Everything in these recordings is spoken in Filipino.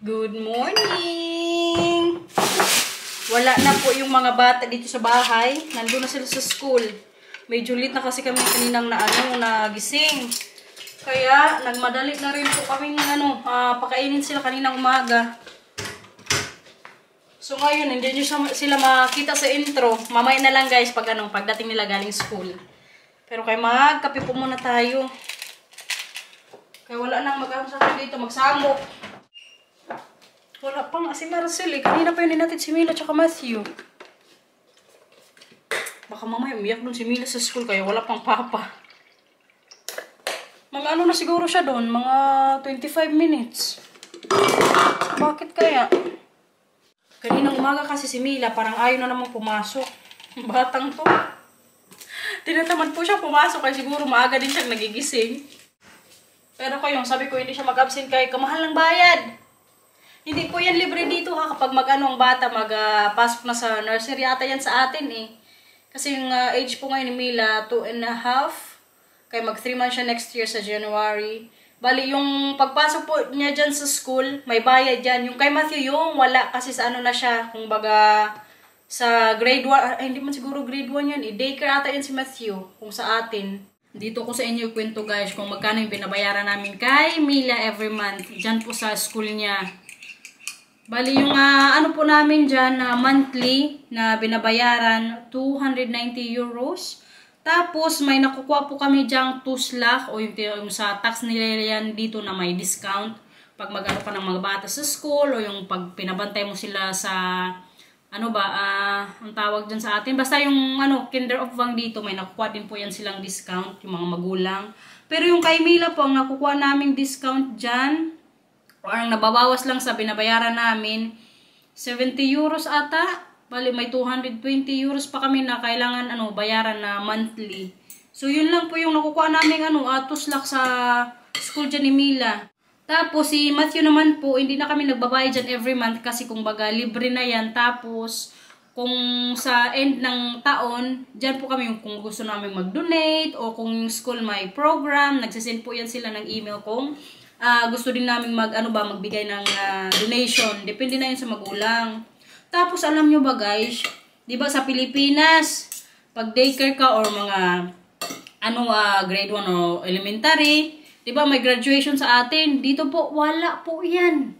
Good morning! Wala na po yung mga bata dito sa bahay. Nandun na sila sa school. Medyo late na kasi kami kaninang nagising. Kaya nagmadali na rin po kaming pakainin sila kaninang umaga. So ngayon, hindi nyo sila makita sa intro. Mamaya na lang guys pagdating nila galing school. Pero kaya magkape po muna tayo. Kaya wala nang mag-asawa dito, magsamok. Wala pa nga si Marcel eh. Kanina pa yun natin si Mila tsaka Matthew. Baka mamaya umiyak dun si Mila sa school kaya wala pang papa. Mga na siguro siya doon, mga 25 minutes. Bakit kaya? Kaninang umaga kasi si Mila parang ayaw na namang pumasok. Batang to. Tinatamad po siya pumasok kaya siguro maaga din siyang nagigising. Pero kayong sabi ko hindi siya mag-absent kay kamahal ng bayad. Hindi po yan libre dito ha kapag ang bata pasok na sa nursery ata yan sa atin eh. Kasi yung age po ngayon ni Mila 2.5. Kaya mag 3 months siya next year sa January. Bali yung pagpasok po niya dyan sa school, may bayad dyan. Yung kay Matthew yung wala kasi sa na siya. Kung baga sa grade 1, hindi man siguro grade 1 yan eh. Daycare ata yan si Matthew kung sa atin. Dito ko sa inyo kwento guys kung magkano yung binabayaran namin kay Mila every month. Dyan po sa school niya. Bali yung po namin dyan monthly na binabayaran 290 euros. Tapos may nakukuha po kami dyan 2 slak o yung sa tax nila yan dito na may discount. Pag mag-ano ka ng mga bata sa school o yung pag pinabantay mo sila sa ang tawag dyan sa atin. Basta yung kinder of wang dito may nakukuha din po yan silang discount yung mga magulang. Pero yung kay Mila po ang nakukuha naming discount dyan o ang nababawas lang sa binabayaran namin 70 euros ata. Bali may 220 euros pa kami na kailangan bayaran na monthly. So yun lang po yung nakukuha namin tuslak sa school dyan ni Mila. Tapos si Matthew naman po hindi na kami nagbabayad dyan every month kasi kung baga libre na yan. Tapos kung sa end ng taon dyan po kami kung gusto namin mag-donate o kung school may program nagsisend po yan sila ng email kung gusto din namin magbigay ng donation. Depende na yun sa magulang. Tapos alam nyo ba guys, di ba sa Pilipinas, pag daycare ka or mga grade 1 o elementary, di ba may graduation sa atin? Dito po, wala po yan.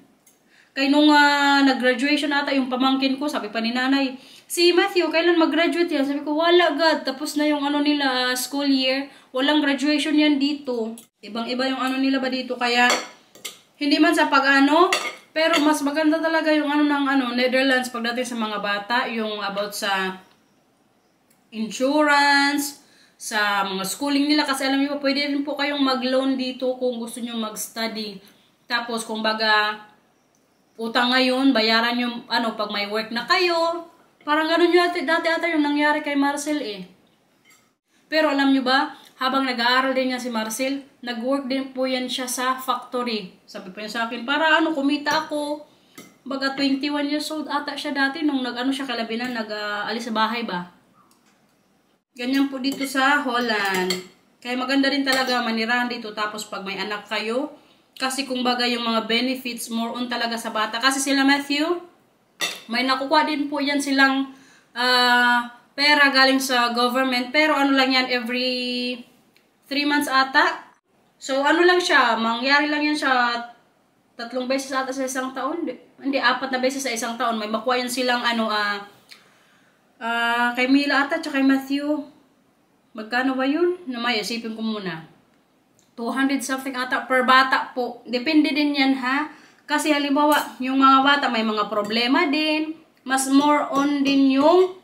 Kaya nung nag-graduation ata yung pamangkin ko, sabi pa ni nanay, si Matthew, kailan mag-graduate yan? Sabi ko, wala God. Tapos na yung nila school year, walang graduation yan dito. Ibang-iba yung nila ba dito, kaya hindi man sa pero mas maganda talaga yung ng Netherlands pagdating sa mga bata, yung about sa insurance, sa mga schooling nila kasi alam niyo pwede rin po kayong mag-loan dito kung gusto niyo mag-study. Tapos kung baga utang ngayon, bayaran niyo pag may work na kayo. Parang ganun yung dati ata yung nangyari kay Marcel eh. Pero alam niyo ba, habang nag-aaral din niya si Marcel, nag-work din po yan siya sa factory. Sabi po niya sa akin, para kumita ako. Baga 21 years old ata siya dati nung siya kalabinan, nag-alis sa bahay ba. Ganyan po dito sa Holland. Kaya maganda rin talaga manirahan dito tapos pag may anak kayo. Kasi kung baga yung mga benefits, more on talaga sa bata. Kasi sila Matthew, may nakukuha din po yan silang pera galing sa government. Pero lang yan, every 3 months ata. So lang siya, mangyari lang yan siya 3 beses ata sa isang taon. Hindi, 4 na beses sa isang taon. May makuha yan silang kay Mila ata tsaka kay Matthew. Magkano ba yun? Namay, isipin ko muna. 200 something ata per bata po. Depende din yan ha. Kasi halimbawa, yung mga bata may mga problema din. Mas more on din yung,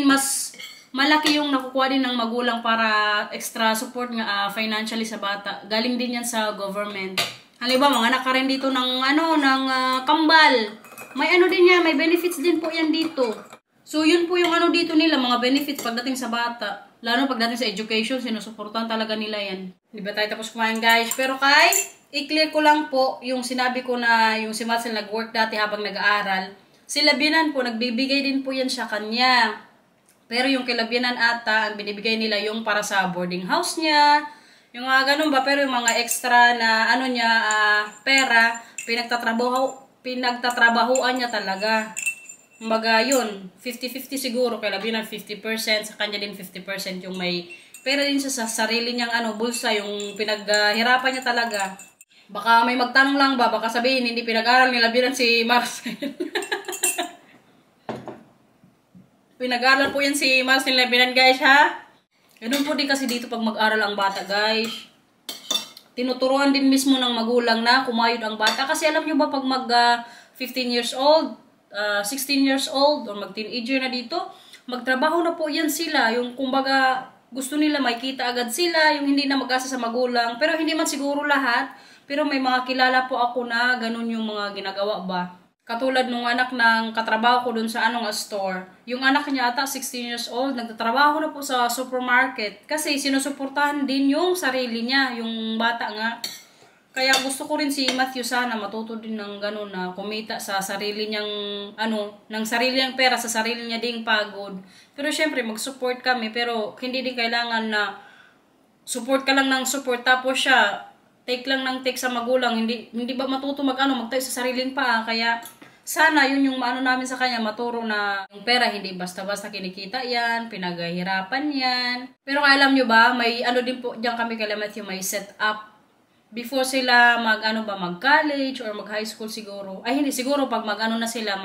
mas malaki yung nakukuha din ng magulang para extra support nga financially sa bata. Galing din yan sa government. Halimbawa, mga anak ka rin dito ng kambal. May din yan, may benefits din po yan dito. So, yun po yung dito nila, mga benefits pagdating sa bata. Lalo pagdating sa education, sinusuportahan talaga nila yan. Di ba tayo tapos kumain guys? Pero i-clear ko lang po yung sinabi ko na yung si Marcel nag-work dati habang nag-aaral. Si Labinan po, nagbibigay din po yan sa kanya. Pero yung kay Labinan ata, ang binibigay nila yung para sa boarding house niya. Yung ganun ba? Pero yung mga extra na pera, pinagtatrabahuan niya talaga. Kumbaga yun, 50-50 siguro, kay labi ng 50%, sa kanya din 50% yung may pera din siya sa sarili niyang bulsa, yung pinaghirapan niya talaga. Baka may magtanong lang ba, baka sabihin hindi pinag-aral nila bilang si Marcel. Pinag-aral po yan si Marcel Labinan, guys, ha? Ganun po din kasi dito pag mag-aral ang bata, guys. Tinuturuan din mismo ng magulang na kumayod ang bata. Kasi alam nyo ba pag 15 years old, 16 years old, or mag-teenager na dito, magtrabaho na po yan sila. Yung kumbaga gusto nila makita agad sila, yung hindi na mag-asa sa magulang. Pero hindi man siguro lahat. Pero may mga kilala po ako na ganun yung mga ginagawa ba. Katulad nung anak ng katrabaho ko dun sa store. Yung anak niya ata 16 years old, nagtatrabaho na po sa supermarket. Kasi sinusuportahan din yung sarili niya, yung bata nga. Kaya gusto ko rin si Matthew sana matuto din ng ganun na kumita sa sarili niyang, ng sarili niyang pera, sa sarili niya ding pagod. Pero syempre mag-support kami, pero hindi din kailangan na support ka lang ng support tapos siya take lang ng take sa magulang, hindi ba matuto magtayo sa sariling paa. Kaya sana yun yung namin sa kanya, maturo na yung pera hindi basta-basta kinikita yan, pinaghihirapan yan. Pero alam nyo ba, may din po diyan kami kay Matthew, may set up before sila mag-college or mag-high school siguro. Ay hindi, siguro pag na sila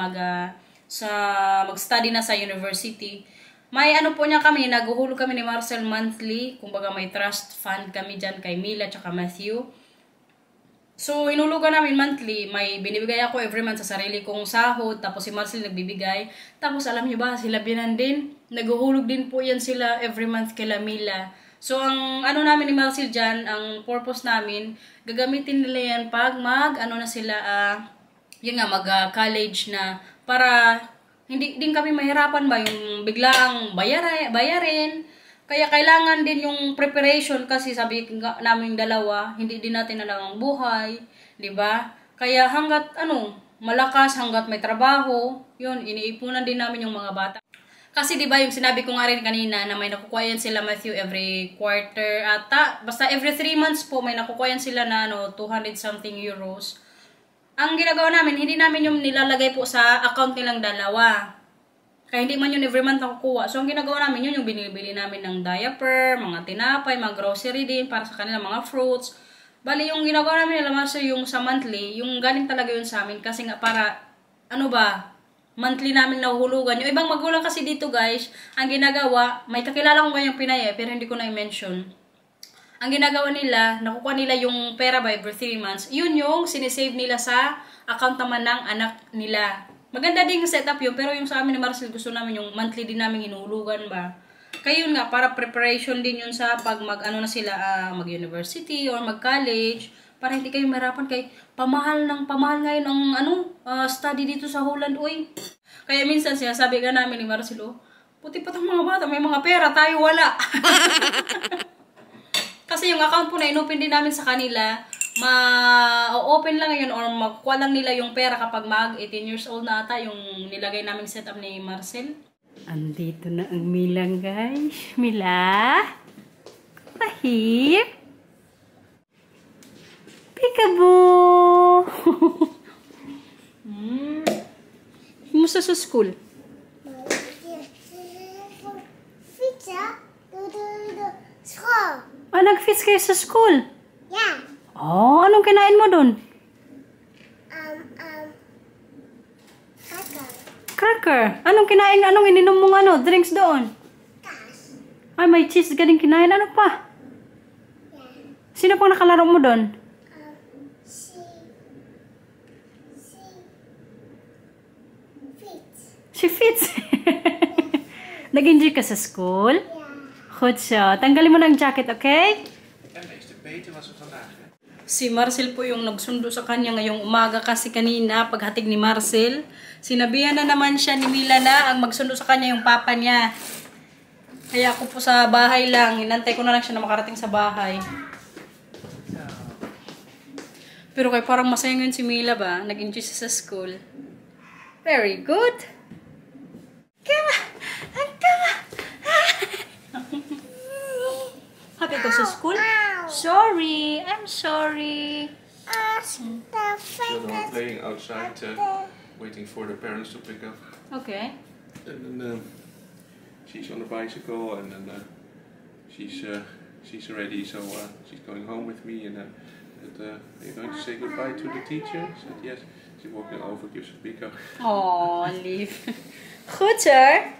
mag-study na sa university. May po niya kami, naguhulog kami ni Marcel monthly. Kumbaga may trust fund kami dyan kay Mila at Matthew. So, hinulugan namin monthly. May binibigay ako every month sa sarili kong sahod. Tapos si Marcel nagbibigay. Tapos alam niyo ba, sila Binan din. Naguhulog din po yan sila every month kay Mila. So, ang namin ni Marcel dyan, ang purpose namin, gagamitin nila yan pag mag-college na para hindi din kami mahirapan ba yung biglaang bayarin. Kaya kailangan din yung preparation kasi sabi namin dalawa, hindi din natin alam ang buhay, 'di ba? Kaya hangga't malakas, hangga't may trabaho, yun iniipunan din namin yung mga bata. Kasi 'di ba yung sinabi ko nga rin kanina na may nakukuha yan sila Matthew every quarter ata, basta every 3 months po may nakukuha yan sila na 200 something euros. Ang ginagawa namin, hindi namin yung nilalagay po sa account nilang dalawa. Kaya hindi man yun every month nakukuha. So, ang ginagawa namin yun, yung binibili namin ng diaper, mga tinapay, mga grocery din, para sa kanila, mga fruits. Bali, yung ginagawa namin nila, Marcel, yung sa monthly, yung galing talaga yun sa amin. Kasi nga, para, monthly namin nahuhulugan. Yung ibang magulang kasi dito, guys, ang ginagawa, may kakilala kong kanyang Pinay, pero hindi ko na i-mention. Ang ginagawa nila, nakukuha nila yung pera by every 3 months. Yun yung sinisave nila sa account naman ng anak nila. Maganda din yung setup yun, pero yung sa amin ni Marcel, gusto namin yung monthly din namin hinuhulugan ba. Kaya yun nga, para preparation din yun sa pag na sila, mag-university or mag-college, para hindi kayo mahirapan kay pamahal ngayon ang study dito sa Holland, uy. Kaya minsan sinasabi ka namin ni Marcel, puti pa tong mga bata, may mga pera, tayo wala. Kasi yung account po na inopen din namin sa kanila, ma-open lang yun or makuha lang nila yung pera kapag mag-18 years old na ata yung nilagay naming setup ni Marcel. Andito na ang Milang, guys. Mila? Pahir? Peekaboo! Kumusta sa school? Nag-fits kayo sa school? Yeah. Oh, anong kinain mo dun? Cracker. Anong kinain? Anong ininom mong drinks doon? Gas. Ay, may cheese galing kinain. Ano pa? Yeah. Sino pang nakalaro mo doon? Si Fitz. Nag-enjoy ka sa school? Yeah. Goed zo. Tanggalin mo ng jacket, okay? Si Marcel po yung nagsundo sa kanya ngayong umaga kasi kanina paghatig ni Marcel, sinabihan na naman siya ni Mila na ang magsundo sa kanya yung papa niya. Kaya ako po sa bahay lang, hinantay ko na lang siya na makarating sa bahay. Pero kay parang masaya ngayon si Mila ba? Nag-enjoy siya sa school. Very good. Kama! Happy ko sa school? Sorry. I'm sorry. Children playing outside, waiting for the parents to pick up. Okay. And then she's on a bicycle, and then she's ready, so she's going home with me. And are you going to say goodbye to the teacher? I said yes. She's walking over, gives a big hug. Oh, lief. Goed, sir.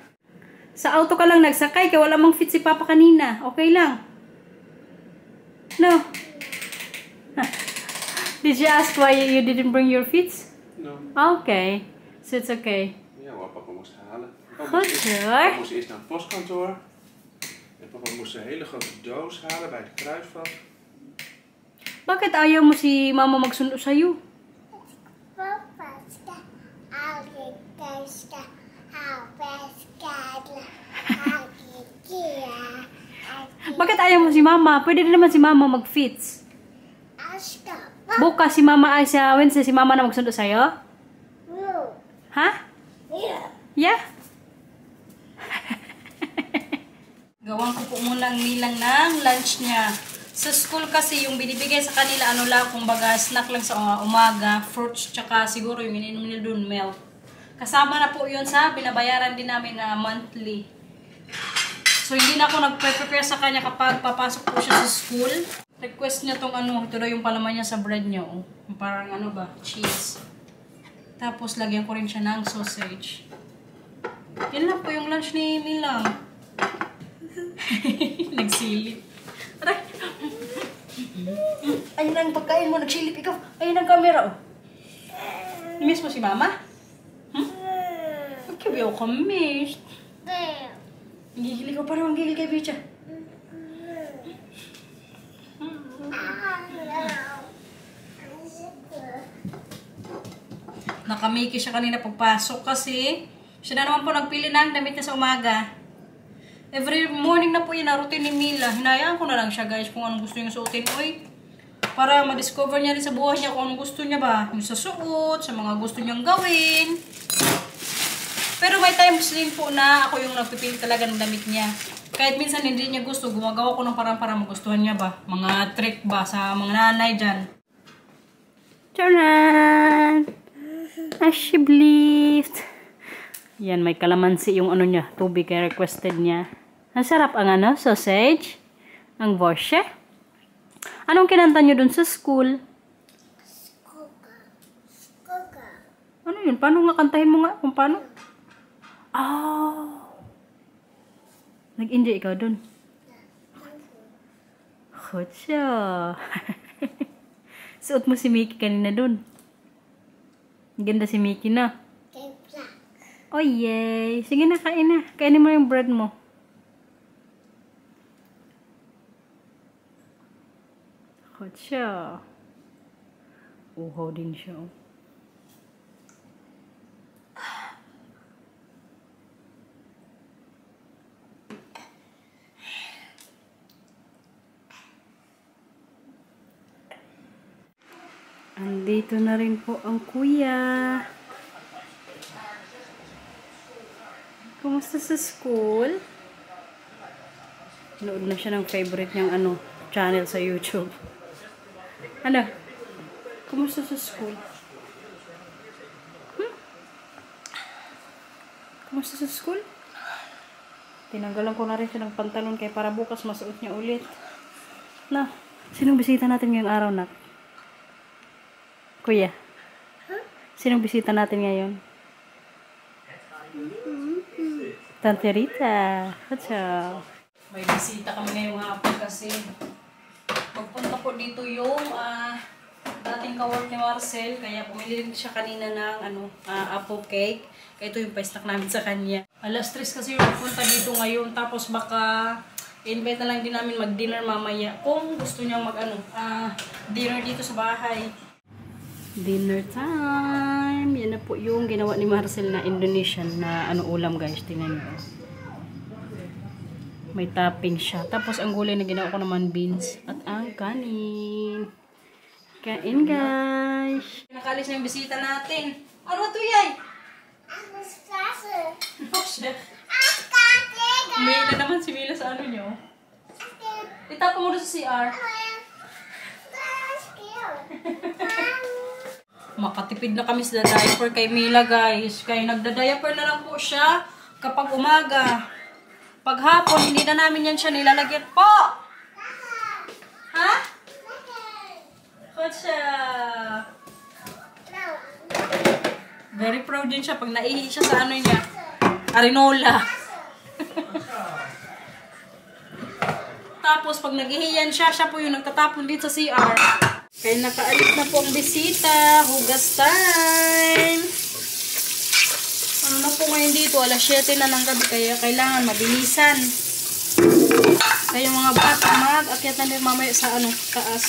Sa auto ka lang nagsakay, kaya wala mang fit si Papa kanina. Okay lang. No. Did you ask why you didn't bring your feet? No. Okay. So it's okay. Ja, wat papa moest halen. Goed, sir. Papa moest eerst naar het postkantoor. En papa moest een hele grote doos halen bij het kruisvat. Bakit ayaw mo si Mama magsundo sa'yo? Bakit ayaw mo si Mama? Pwede din naman si Mama mag-fits. Bukas si Mama ay sa Wednesday si Mama na magsundo sa'yo? Ha? Yeah? Gawan ko po muna ang nilang ng lunch niya. Sa school kasi yung binibigay sa kanila ano lang, kumbaga snack lang sa umaga, fruits, tsaka siguro yung ininom nila dun, milk. Kasama na po yun sa binabayaran din namin na monthly. So hindi na ako nagpe-prepare sa kanya kapag papasok po siya sa school. Request niya tong ano, ito daw yung palaman niya sa bread niya. Oh. Parang ano ba, cheese. Tapos lagyan ko rin siya ng sausage. Yan lang po yung lunch ni Milang. Nagsilip. Aray! Ayun ang pagkain mo, nagsilip ikaw. Ayun ang camera, oh. Miss mo si Mama? Okay, biyaw ka, miss. Gigil ikaw, parang gigil kay Bicha. Nakamiki siya kanina pagpasok kasi siya na naman po nagpili ng damit niya sa umaga. Every morning na po yun, na routine ni Mila. Hinayaan ko na lang siya guys kung anong gusto niya suotin. Uy, para ma-discover niya rin sa buhay niya kung anong gusto niya ba. Yung sa suot, sa mga gusto niyang gawin. Pero may times din po na ako yung nagpipili talaga ng damit niya. Kahit minsan hindi niya gusto, gumagawa ko ng parang para magustuhan niya ba. Mga trick ba sa mga nanay dyan. Tcharan! Ashiblift! Yan, may kalamansi yung ano niya, tubig kaya requested niya. Ang sarap ang ano, sausage. Ang borsche. Anong kinanta niyo dun sa school? Ano yun? Paano nga kantahin mo nga? Kung paano? Oh. Nag-enjoy ikaw dun? Kutsa. Suot mo si Mickey kanina dun. Ganda si Mickey na. Oh yay! Sige na, kain na. Kainin mo yung bread mo. Hot siya. Uhaw din siya. Andito na rin po ang kuya. Kumusta sa school? Nood na siya ng favorite niyang ano, channel sa YouTube. Ano? Kumusta sa school? Kumusta sa school? Tinanggalan ko na rin siya ng pantalon kaya para bukas masuot niya ulit. Na, sinong bisita natin ngayong araw, nak? Kuya? Sinong bisita natin ngayon? Tante Rita. Hatsa. May bisita kami ngayong hapon kasi magpunta po dito yung dating kawork ni Marcel. Kaya bumili rin siya kanina ng apple cake. Kaya ito yung pa-snack namin sa kanya. Alas 3 kasi yung magpunta dito ngayon. Tapos baka invite na lang din namin mag-dinner mamaya. Kung gusto niyang dinner dito sa bahay. Dinner time! Yan na po yung ginawa ni Marcel na Indonesian na ulam guys. Tingnan nyo. May topping siya. Tapos ang gulay na ginawa ko naman beans at ang kanin. Kain guys! Nakalis na yung bisita natin. Ano to yay? Oh shit! May na naman si Mila sa ano nyo. Itapon mo doon sa CR. Makatipid na kami sa diaper kay Mila, guys. Kaya nagda-diaper na lang po siya kapag umaga. Pag hapon, hindi na namin yan siya nilalagyan po. Ha? Kotsa. Very proud din siya pag naihi siya sa ano niya. Arinola. Tapos pag naghihiyan siya, siya po yung nagtatapon dito sa CR. Kaya nakaalit na po ang bisita. Hugas time. Ano na po ngayon dito? Alas 7 na ng gabi. Kaya kailangan mabilisan. Kaya mga bata, mag-akyat na din mamaya sa ano, taas.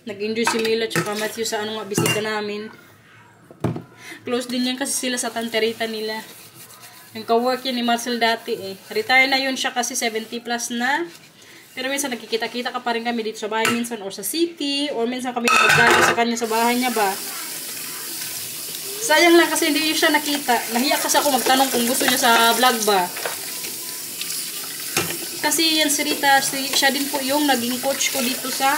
Nag-enjoy si Mila at Matthew sa ano nga bisita namin. Close din yan kasi sila sa tanterita nila. Yung ka-work yan ni Marcel dati eh. Retire na yun siya kasi 70 plus na. Pero minsan nakikita-kita ka pa rin kami dito sa bahay minsan or sa city. Or minsan kami magdali sa kanya sa bahay niya ba. Sayang lang kasi hindi siya nakita. Nahiya kasi ako magtanong kung gusto niya sa vlog ba. Kasi yan si Rita, siya din po yung naging coach ko dito sa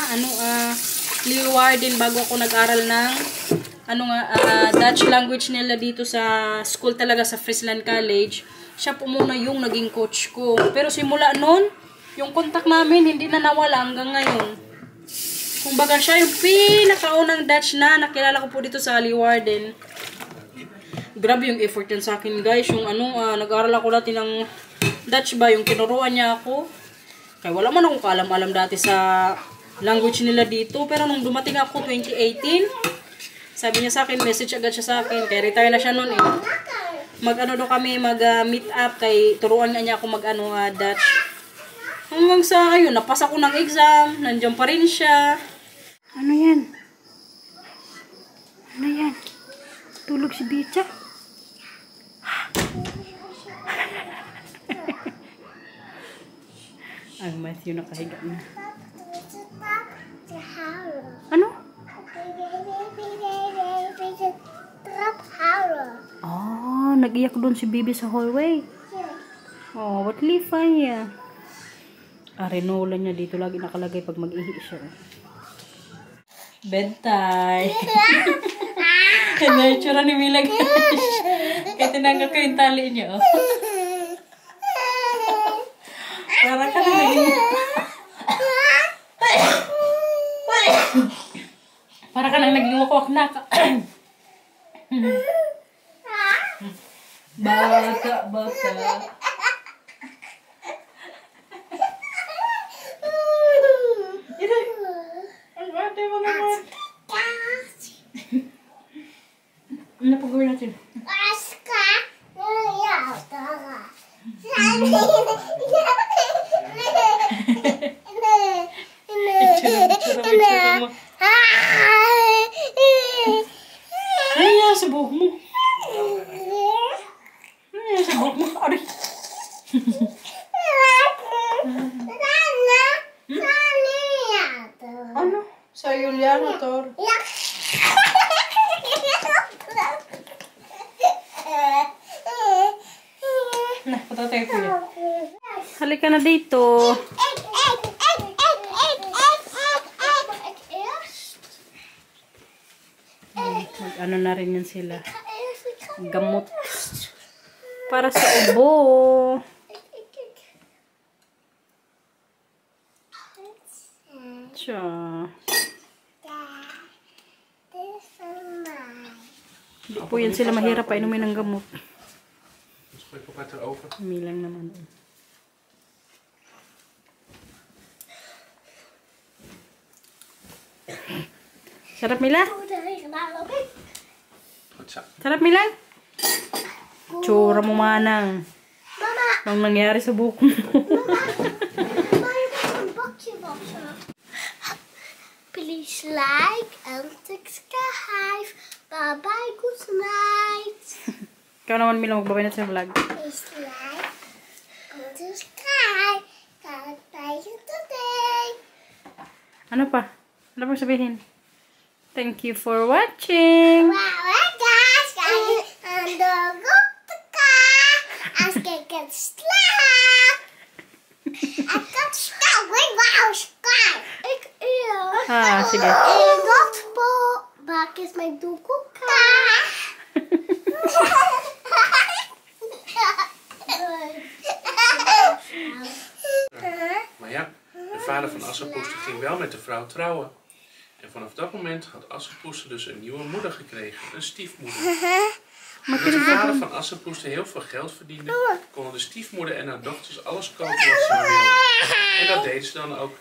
Leeuwarden bago ako nag-aral ng Dutch language nila dito sa school talaga sa Friesland College. Siya po muna yung naging coach ko. Pero simula noon, yung contact namin hindi na nawala hanggang ngayon. Kumbaga siya yung pinakaunang Dutch na nakilala ko po dito sa Leeuwarden. Grabe yung effort yan sa akin, guys. Yung nag-aral ako dati ng Dutch ba, yung tinuruan niya ako. Kaya wala man akong kaalam-alam dati sa language nila dito. Pero nung dumating ako 2018, sabi niya sa akin, message agad siya sa akin. Kaya retire na siya noon eh. Mag-ano daw kami, mag-meet up. Kay turuan niya ako Dutch. Hanggang sa ayun, napasa ko ng exam. Nandiyan pa rin siya. Ano yan? Ano yan? Tulog si Bicha? Ang Matthew nakahiga na. Ano? Oh, nag-iyak doon si Bibi sa hallway. Oh, what lifan niya? Arenola niya dito lagi nakalagay pag mag-ihi siya. Bedtime. Naitsura ni Mila, guys. Kaya tinanggal ko yung tali niya, oh. Parang ka na naging... Parang ka na naging wakwak na ka. Bata. Ano pa gawin natin? Ay, sa buhok mo. Ay, sa buhok mo. Aray. Ano? Sa Juliana, Tor. Nah, patatay ko yan. Halika na dito. Ano na rin yan sila. Gamot. Para sa ubo. Siya. Hindi po yan sila mahirap pa inumin ng gamot. Milang naman. Sarap, Mila? Sarap, Mila? Tsura mo manang. Ang nangyari sa buko mo. Please like and subscribe. Bye-bye. Good night. Ikaw naman, Mila, magbabay na sa vlog. Please like and subscribe. Bye-bye today. Ano pa? Ano pa sabihin? Thank you for watching. Wow, guys. And the good car. As get slap. I got stuck with wow sky. Ah, sige. vader van Assepoester ging wel met de vrouw trouwen. En vanaf dat moment had Assepoester dus een nieuwe moeder gekregen, een stiefmoeder. Omdat de vader van Assepoester heel veel geld verdiende, konden de stiefmoeder en haar dochters alles kopen wat ze maar wilden. En dat deden ze dan ook.